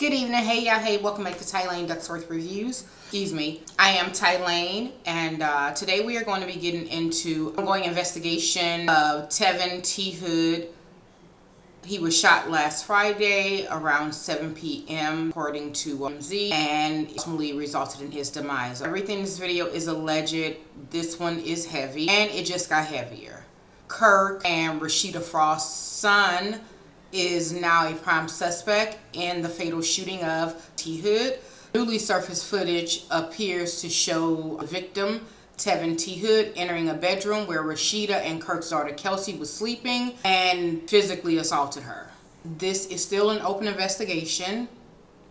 Good evening, hey y'all, hey, welcome back to Tylane Ducksworth Reviews. Excuse me, I am Tylane, and today we are going to be getting into ongoing investigation of Tevin T. Hood. He was shot last Friday around 7 p.m. according to Z, and ultimately resulted in his demise. Everything in this video is alleged. This one is heavy, and it just got heavier. Kirk and Rasheeda Frost's son is now a prime suspect in the fatal shooting of T. Hood. Newly surfaced footage appears to show the victim, Tevin T. Hood, entering a bedroom where Rasheeda and Kirk's daughter Kelsey was sleeping and physically assaulted her. This is still an open investigation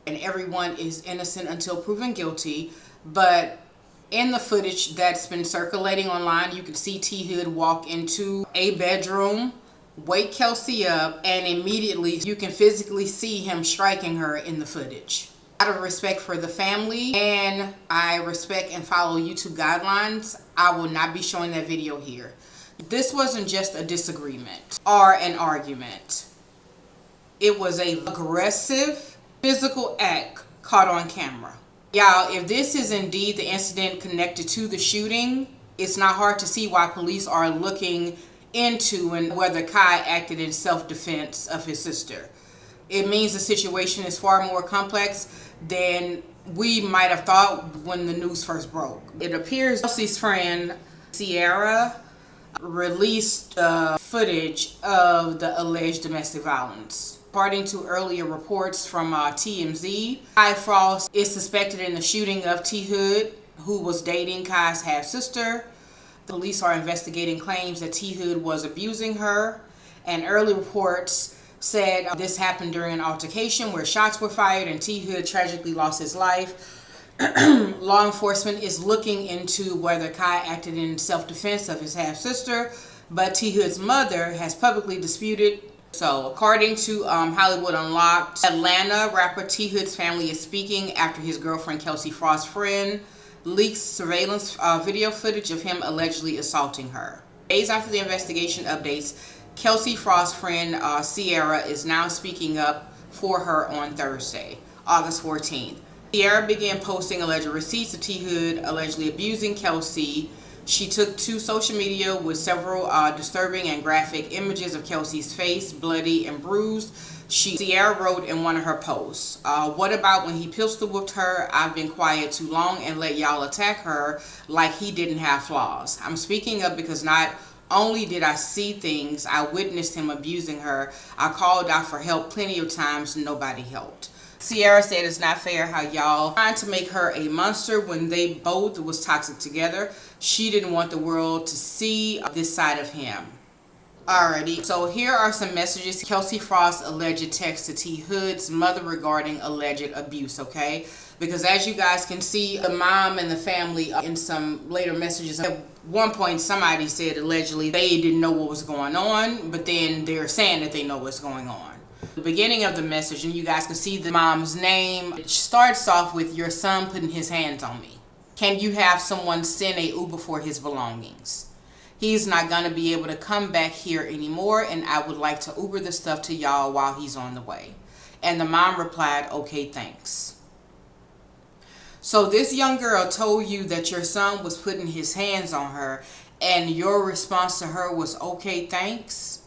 and everyone is innocent until proven guilty, but in the footage that's been circulating online, you can see T. Hood walk into a bedroom, wake Kelsey up, and immediately you can physically see him striking her in the footage. Out of respect for the family, and I respect and follow YouTube guidelines, I will not be showing that video here. This wasn't just a disagreement or an argument. It was a aggressive physical act caught on camera. Y'all, if this is indeed the incident connected to the shooting, it's not hard to see why police are looking into and whether Kai acted in self-defense of his sister. It means the situation is far more complex than we might have thought when the news first broke. It appears Kelsey's friend Sierra released footage of the alleged domestic violence. According to earlier reports from TMZ, Kai Frost is suspected in the shooting of T. Hood, who was dating Kai's half-sister. Police are investigating claims that T. Hood was abusing her, and early reports said this happened during an altercation where shots were fired and T. Hood tragically lost his life. Law enforcement is looking into whether Kai acted in self-defense of his half-sister, but T. Hood's mother has publicly disputed. So, according to Hollywood Unlocked, Atlanta rapper T. Hood's family is speaking after his girlfriend Kelsey Frost's friend leaks surveillance video footage of him allegedly assaulting her. Days after the investigation updates, Kelsey Frost's friend Sierra is now speaking up for her on Thursday, August 14th. Sierra began posting alleged receipts of T. Hood allegedly abusing Kelsey. She took to social media with several disturbing and graphic images of Kelsey's face, bloody and bruised. Sierra wrote in one of her posts, what about when he pistol whipped her? I've been quiet too long and let y'all attack her like he didn't have flaws. I'm speaking up because not only did I see things, I witnessed him abusing her. I called out for help plenty of times, nobody helped. Sierra said it's not fair how y'all trying to make her a monster when they both was toxic together. She didn't want the world to see this side of him. Alrighty, so here are some messages Kelsey Frost alleged text to T. Hood's mother regarding alleged abuse, okay? Because as you guys can see, the mom and the family in some later messages, at one point somebody said allegedly they didn't know what was going on, but then they're saying that they know what's going on. The beginning of the message, and you guys can see the mom's name, it starts off with, your son putting his hands on me. Can you have someone send a Uber for his belongings? He's not going to be able to come back here anymore, and I would like to Uber the stuff to y'all while he's on the way. And the mom replied, okay, thanks. So this young girl told you that your son was putting his hands on her, and your response to her was, okay, thanks.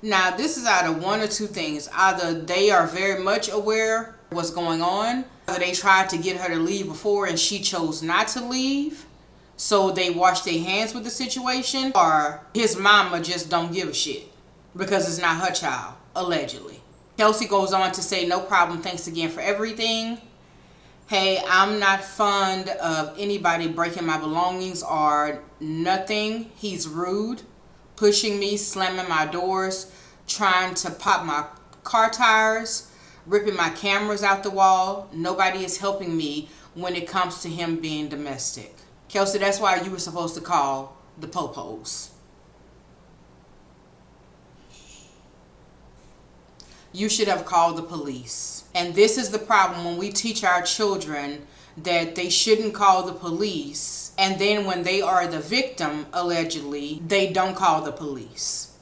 Now, this is out of one or two things. Either they are very much aware of what's going on, or they tried to get her to leave before and she chose not to leave, so they washed their hands with the situation, or his mama just don't give a shit because it's not her child, allegedly. Kelsey goes on to say, no problem, thanks again for everything. Hey, I'm not fond of anybody breaking my belongings or nothing. He's rude, pushing me, slamming my doors, trying to pop my car tires, ripping my cameras out the wall. Nobody is helping me when it comes to him being domestic. Kelsey, that's why you were supposed to call the popos. You should have called the police. And this is the problem when we teach our children that they shouldn't call the police, and then when they are the victim, allegedly, they don't call the police.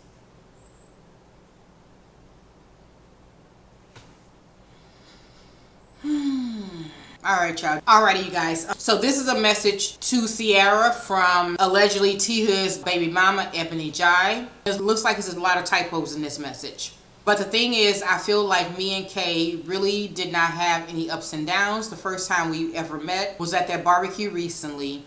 Alright, y'all. Alrighty, you guys. So this is a message to Sierra from allegedly T Hood's baby mama, Ebony Jai. It looks like there's a lot of typos in this message. But the thing is, I feel like me and Kay really did not have any ups and downs. The first time we ever met was at that barbecue recently.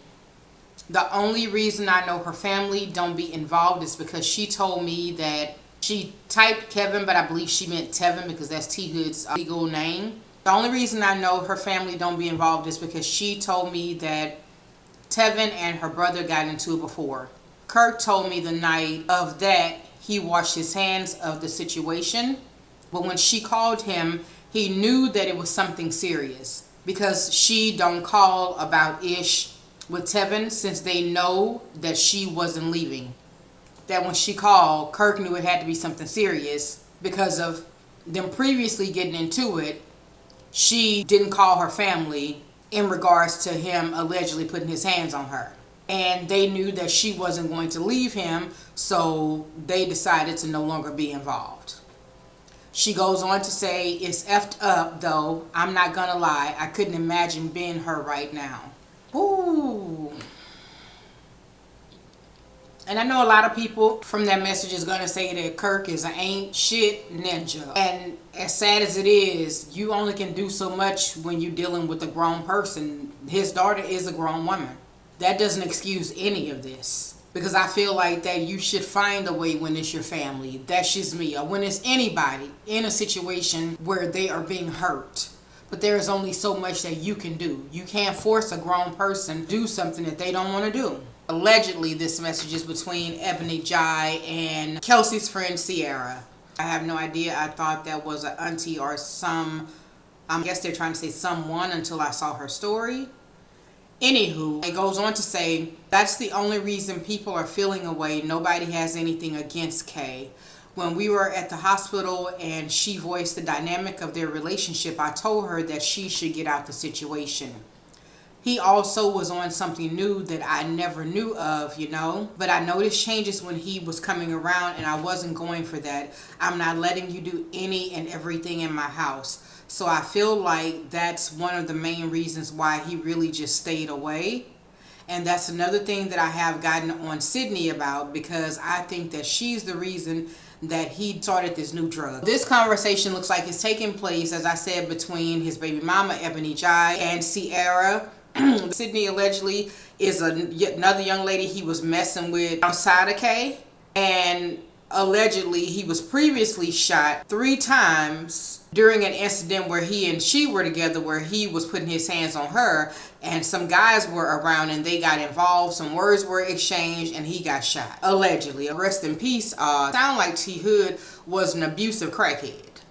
The only reason I know her family don't be involved is because she told me that she typed Kevin, but I believe she meant Tevin because that's T Hood's legal name. The only reason I know her family don't be involved is because she told me that Tevin and her brother got into it before. Kirk told me the night of that he washed his hands of the situation. But when she called him, he knew that it was something serious because she don't call about ish with Tevin since they know that she wasn't leaving. That when she called, Kirk knew it had to be something serious because of them previously getting into it. She didn't call her family in regards to him allegedly putting his hands on her. And they knew that she wasn't going to leave him, so they decided to no longer be involved. She goes on to say, it's effed up though, I'm not gonna lie, I couldn't imagine being her right now. Ooh. And I know a lot of people from that message is going to say that Kirk is an ain't shit ninja. And as sad as it is, you only can do so much when you're dealing with a grown person. His daughter is a grown woman. That doesn't excuse any of this. Because I feel like that you should find a way when it's your family. That's just me. Or when it's anybody in a situation where they are being hurt. But there is only so much that you can do. You can't force a grown person to do something that they don't want to do. Allegedly, this message is between Ebony Jai and Kelsey's friend Sierra. I have no idea. I thought that was an auntie or I guess they're trying to say someone until I saw her story. Anywho, it goes on to say, that's the only reason people are feeling away. Nobody has anything against Kay. When we were at the hospital and she voiced the dynamic of their relationship, I told her that she should get out the situation. He also was on something new that I never knew of, you know. But I noticed changes when he was coming around and I wasn't going for that. I'm not letting you do any and everything in my house. So I feel like that's one of the main reasons why he really just stayed away. And that's another thing that I have gotten on Sydney about because I think that she's the reason that he started this new drug. This conversation looks like it's taking place, as I said, between his baby mama, Ebony Jai, and Sierra. Sydney allegedly is another young lady he was messing with outside of Kay. And allegedly he was previously shot 3 times during an incident where he and she were together, where he was putting his hands on her and some guys were around and they got involved. Some words were exchanged and he got shot. Allegedly. Rest in peace. Sound like T Hood was an abusive crackhead.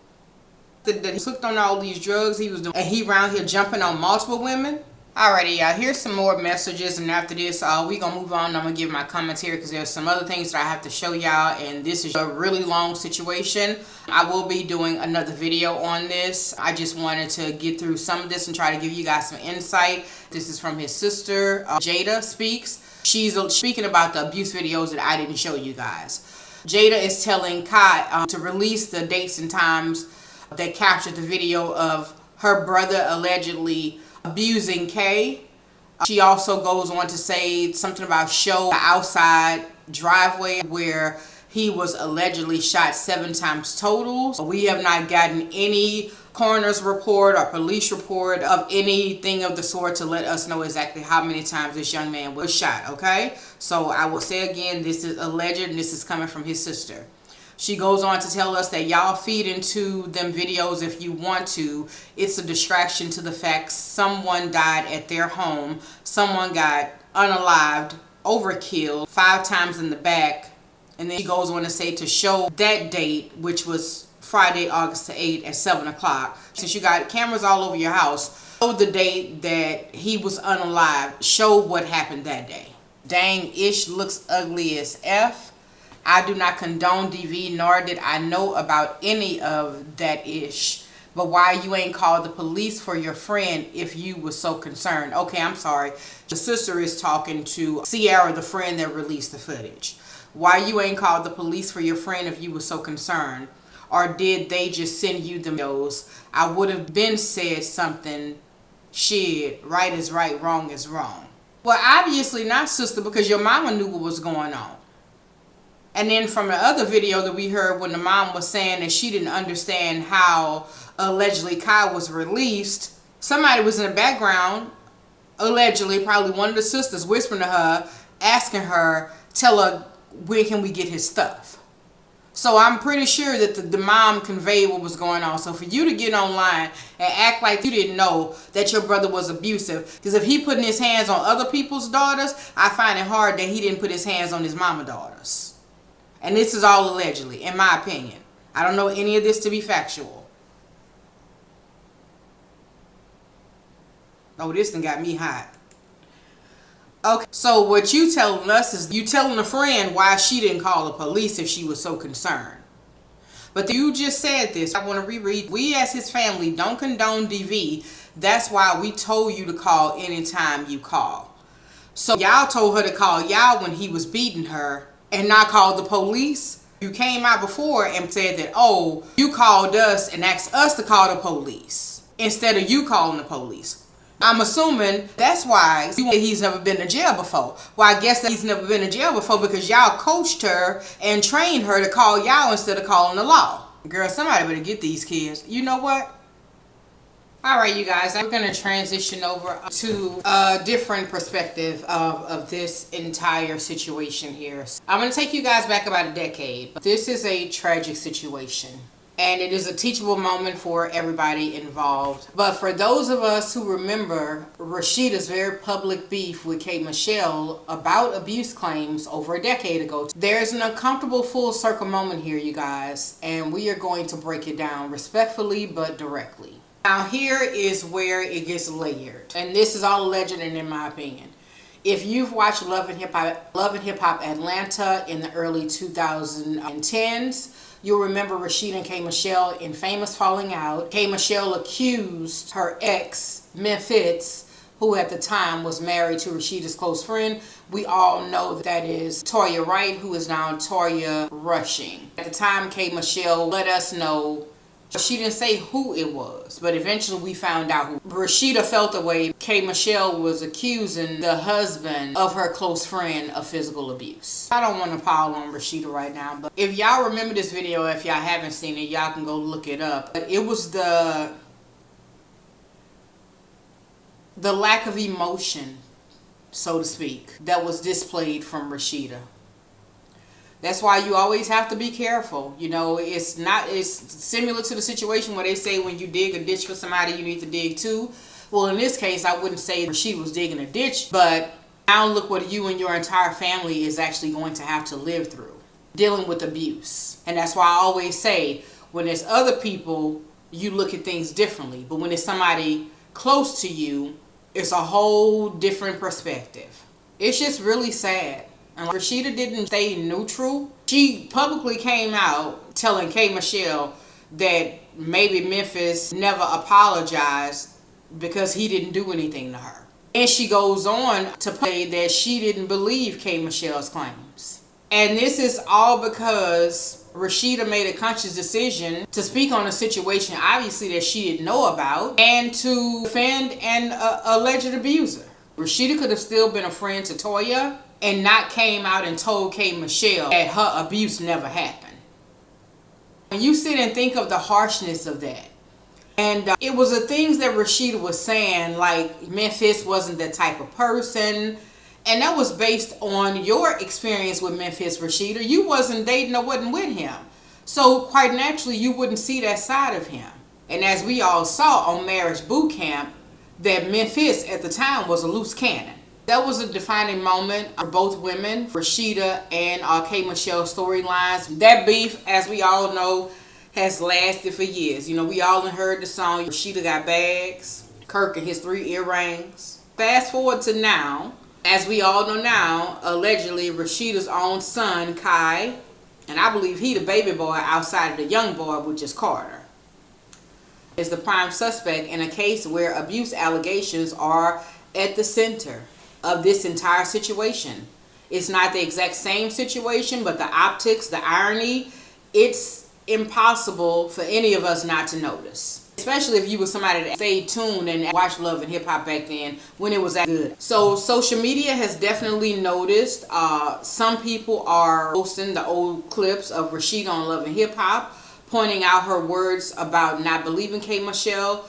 That he hooked on all these drugs he was doing, and he around here jumping on multiple women. Alrighty, y'all, here's some more messages, and after this, we gonna move on. I'm gonna give my comments here because there's some other things that I have to show y'all, and this is a really long situation. I will be doing another video on this. I just wanted to get through some of this and try to give you guys some insight. This is from his sister, Jada Speaks. She's speaking about the abuse videos that I didn't show you guys. Jada is telling Kai to release the dates and times that captured the video of her brother allegedly abusing Kay. She also goes on to say something about show outside driveway where he was allegedly shot 7 times total. We have not gotten any coroner's report or police report of anything of the sort to let us know exactly how many times this young man was shot, okay? So I will say again, this is alleged and this is coming from his sister. She goes on to tell us that y'all feed into them videos if you want to. It's a distraction to the fact someone died at their home. Someone got unalived, overkilled 5 times in the back. And then she goes on to say to show that date, which was Friday, August the 8th at 7 o'clock. Since you got cameras all over your house, show the date that he was unalived. Show what happened that day. Dang, Ish looks ugly as F. I do not condone DV, nor did I know about any of that Ish. But why you ain't called the police for your friend if you were so concerned? Okay, I'm sorry. The sister is talking to Sierra, the friend that released the footage. Why you ain't called the police for your friend if you were so concerned? Or did they just send you the videos? I would have been said something. shit, right is right, wrong is wrong. Well, obviously not, sister, because your mama knew what was going on. And then from the other video that we heard when the mom was saying that she didn't understand how allegedly Kai was released, somebody was in the background, allegedly, probably one of the sisters, whispering to her, asking her, tell her, where can we get his stuff? So I'm pretty sure that the mom conveyed what was going on. So for you to get online and act like you didn't know that your brother was abusive, because if he putting his hands on other people's daughters, I find it hard that he didn't put his hands on his mama daughters. And this is all allegedly, in my opinion. I don't know any of this to be factual. Oh, this thing got me hot. Okay, so what you telling us is you telling a friend why she didn't call the police if she was so concerned. But you just said this. I want to reread. We as his family don't condone DV. That's why we told you to call anytime you call. So y'all told her to call y'all when he was beating her and not call the police. You came out before and said that, oh, you called us and asked us to call the police instead of you calling the police. I'm assuming that's why he's never been to jail before. Well, I guess that he's never been to jail before because y'all coached her and trained her to call y'all instead of calling the law. Girl, somebody better get these kids. You know what? Alright, you guys, I'm going to transition over to a different perspective of this entire situation here. I'm going to take you guys back about a decade. This is a tragic situation. And it is a teachable moment for everybody involved. But for those of us who remember Rasheeda's very public beef with K. Michelle about abuse claims over a decade ago, there's an uncomfortable full circle moment here, you guys. And we are going to break it down respectfully but directly. Now here is where it gets layered. And this is all alleged and in my opinion. If you've watched Love and Hip Hop Atlanta in the early 2010s, you'll remember Rasheeda and K. Michelle in famous falling out. K. Michelle accused her ex, Memphis, who at the time was married to Rasheeda's close friend. We all know that is Toya Wright, who is now Toya Rushing. At the time, K. Michelle let us know. She didn't say who it was, but eventually we found out who. Rasheeda felt the way K. Michelle was accusing the husband of her close friend of physical abuse. I don't want to pile on Rasheeda right now, but if y'all remember this video, if y'all haven't seen it, y'all can go look it up. But it was the lack of emotion, so to speak, that was displayed from Rasheeda. That's why you always have to be careful. You know, it's similar to the situation where they say when you dig a ditch for somebody, you need to dig too. Well, in this case, I wouldn't say Rasheeda was digging a ditch, but now look what you and your entire family is actually going to have to live through, dealing with abuse. And that's why I always say, when there's other people, you look at things differently. But when it's somebody close to you, it's a whole different perspective. It's just really sad. And Rasheeda didn't stay neutral. She publicly came out telling K. Michelle that maybe Memphis never apologized because he didn't do anything to her. And she goes on to say that she didn't believe K. Michelle's claims. And this is all because Rasheeda made a conscious decision to speak on a situation obviously that she didn't know about and to defend an alleged abuser. Rasheeda could have still been a friend to Toya and not came out and told K. Michelle that her abuse never happened. When you sit and think of the harshness of that, and it was the things that Rasheeda was saying, like Memphis wasn't that type of person, and that was based on your experience with Memphis, Rasheeda. You wasn't dating or wasn't with him, so quite naturally you wouldn't see that side of him. And as we all saw on Marriage Boot Camp, that Memphis at the time was a loose cannon. That was a defining moment for both women, Rasheeda and K. Michelle's storylines. That beef, as we all know, has lasted for years. You know, we all heard the song, Rasheeda Got Bags, Kirk and his 3 earrings. Fast forward to now, as we all know now, allegedly Rasheeda's own son, Kai, and I believe he the baby boy outside of the young boy, which is Carter, is the prime suspect in a case where abuse allegations are at the center of this entire situation. It's not the exact same situation, but the optics, the irony, it's impossible for any of us not to notice. Especially if you were somebody that stayed tuned and watched Love and Hip Hop back then when it was that good. So social media has definitely noticed. Some people are posting the old clips of Rasheeda on Love and Hip Hop, pointing out her words about not believing K. Michelle.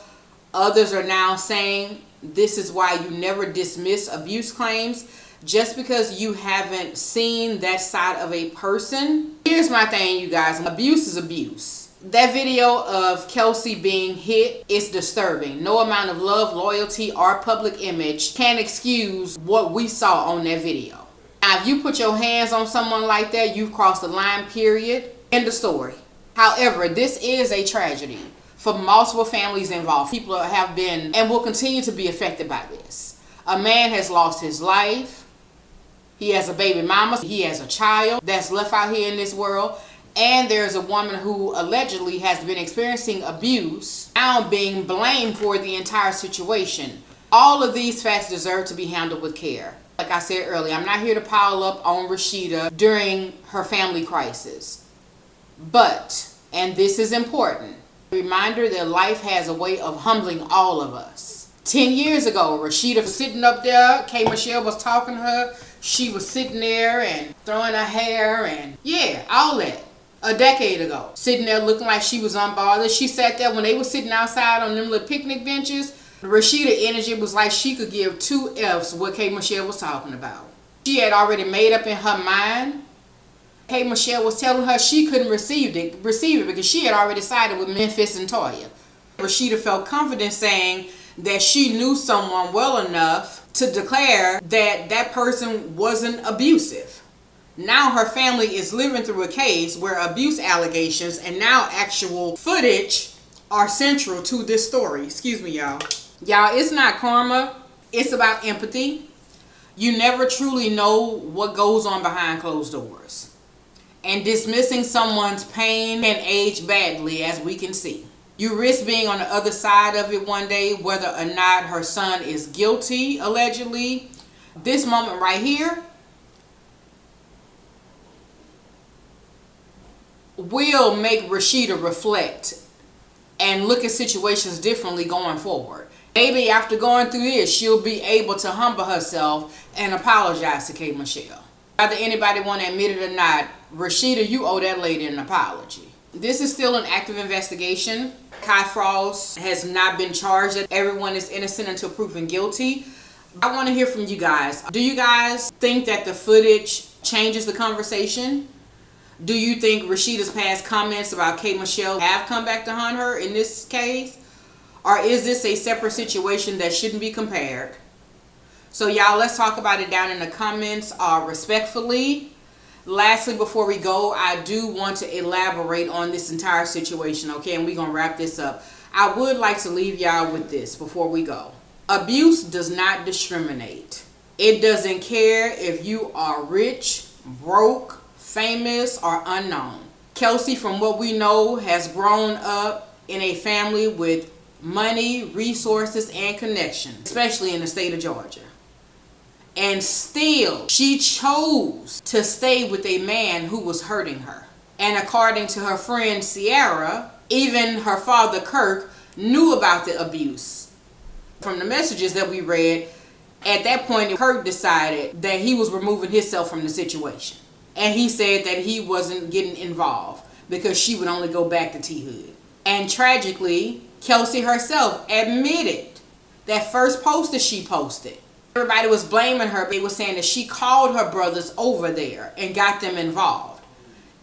Others are now saying this is why you never dismiss abuse claims. Just because you haven't seen that side of a person. Here's my thing, you guys. Abuse is abuse. That video of Kelsey being hit is disturbing. No amount of love, loyalty, or public image can excuse what we saw on that video. Now, if you put your hands on someone like that, you've crossed the line, period. End of story. However, this is a tragedy for multiple families involved. People have been and will continue to be affected by this. A man has lost his life. He has a baby mama. He has a child that's left out here in this world. And there's a woman who allegedly has been experiencing abuse, now being blamed for the entire situation. All of these facts deserve to be handled with care. Like I said earlier, I'm not here to pile up on Rasheeda during her family crisis. But, and this is important, a reminder that life has a way of humbling all of us. 10 years ago, Rasheeda was sitting up there. K. Michelle was talking to her. She was sitting there and throwing her hair and yeah, all that. A decade ago. Sitting there looking like she was unbothered. She sat there when they were sitting outside on them little picnic benches. Rasheeda energy was like she could give 2 F's what K. Michelle was talking about. She had already made up in her mind. K. Michelle was telling her she couldn't receive it because she had already sided with Memphis and Toya. Rasheeda felt confident saying that she knew someone well enough to declare that that person wasn't abusive. Now her family is living through a case where abuse allegations and now actual footage are central to this story. Excuse me, y'all. Y'all, it's not karma. It's about empathy. You never truly know what goes on behind closed doors. And dismissing someone's pain can age badly, as we can see. You risk being on the other side of it one day, whether or not her son is guilty, allegedly. This moment right here will make Rasheeda reflect and look at situations differently going forward. Maybe after going through this, she'll be able to humble herself and apologize to K. Michelle. Whether anybody want to admit it or not, Rasheeda, you owe that lady an apology. This is still an active investigation. Kirk Frost has not been charged. Everyone is innocent until proven guilty. I want to hear from you guys. Do you guys think that the footage changes the conversation? Do you think Rasheeda's past comments about K. Michelle have come back to haunt her in this case? Or is this a separate situation that shouldn't be compared? So y'all, let's talk about it down in the comments respectfully. Lastly, before we go, I do want to elaborate on this entire situation, okay? And we're going to wrap this up. I would like to leave y'all with this before we go. Abuse does not discriminate. It doesn't care if you are rich, broke, famous, or unknown. Kelsey, from what we know, has grown up in a family with money, resources, and connection, especially in the state of Georgia. And still, she chose to stay with a man who was hurting her. And according to her friend Sierra, even her father Kirk knew about the abuse. From the messages that we read, at that point, Kirk decided that he was removing himself from the situation. And he said that he wasn't getting involved because she would only go back to T-Hood. And tragically, Kelsey herself admitted that first post that she posted. Everybody was blaming her. They were saying that she called her brothers over there and got them involved.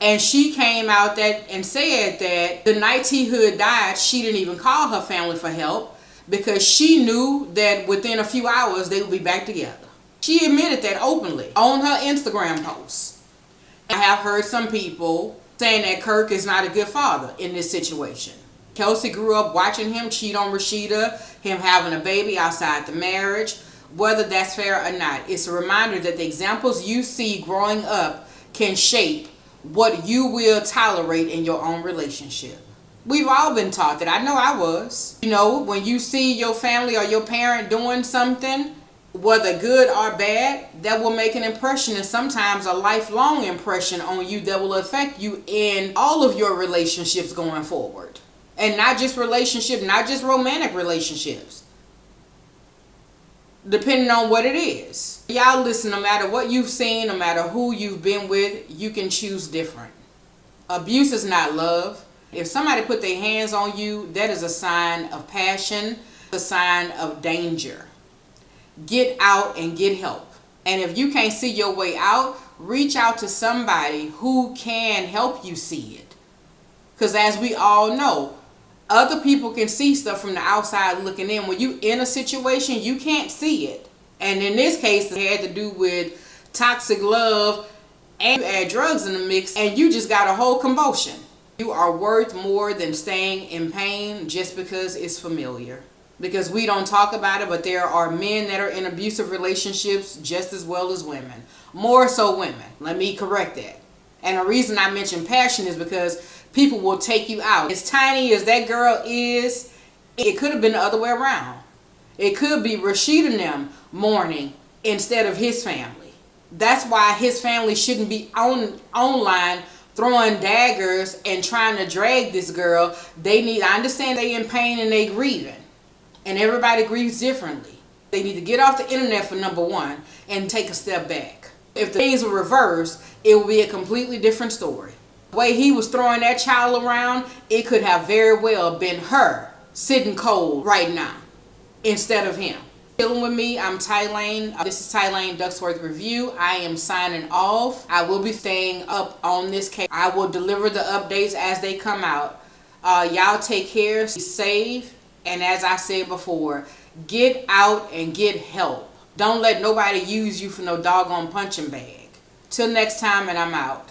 And she came out and said that the night T-Hood died, she didn't even call her family for help because she knew that within a few hours they would be back together. She admitted that openly on her Instagram post. I have heard some people saying that Kirk is not a good father in this situation. Kelsey grew up watching him cheat on Rasheeda, him having a baby outside the marriage. Whether that's fair or not, it's a reminder that the examples you see growing up can shape what you will tolerate in your own relationship. We've all been taught that. I know I was. You know, when you see your family or your parent doing something whether good or bad, that will make an impression, and sometimes a lifelong impression on you that will affect you in all of your relationships going forward. And not just relationships, not just romantic relationships. Depending on what it is. Y'all listen, no matter what you've seen, no matter who you've been with, you can choose different. Abuse is not love. If somebody put their hands on you, that is a sign of passion, a sign of danger. Get out and get help. And if you can't see your way out, reach out to somebody who can help you see it. Because as we all know, other people can see stuff from the outside looking in. When you in a situation, you can't see it. And in this case, it had to do with toxic love, and you add drugs in the mix, and you just got a whole convulsion. You are worth more than staying in pain just because it's familiar. Because we don't talk about it, but there are men that are in abusive relationships just as well as women. More so women. Let me correct that. And the reason I mention passion is because people will take you out. As tiny as that girl is, it could have been the other way around. It could be Rasheeda and them mourning instead of his family. That's why his family shouldn't be online throwing daggers and trying to drag this girl. I understand they in pain and they grieving. And everybody grieves differently. They need to get off the internet for number one and take a step back. If the things were reversed, it would be a completely different story. The way he was throwing that child around, it could have very well been her sitting cold right now instead of him. Chilling with me, I'm Ty Lane. This is Ty Lane Ducksworth Review. I am signing off. I will be staying up on this case. I will deliver the updates as they come out. Y'all take care, be safe. And as I said before, get out and get help. Don't let nobody use you for no doggone punching bag. Till next time, and I'm out.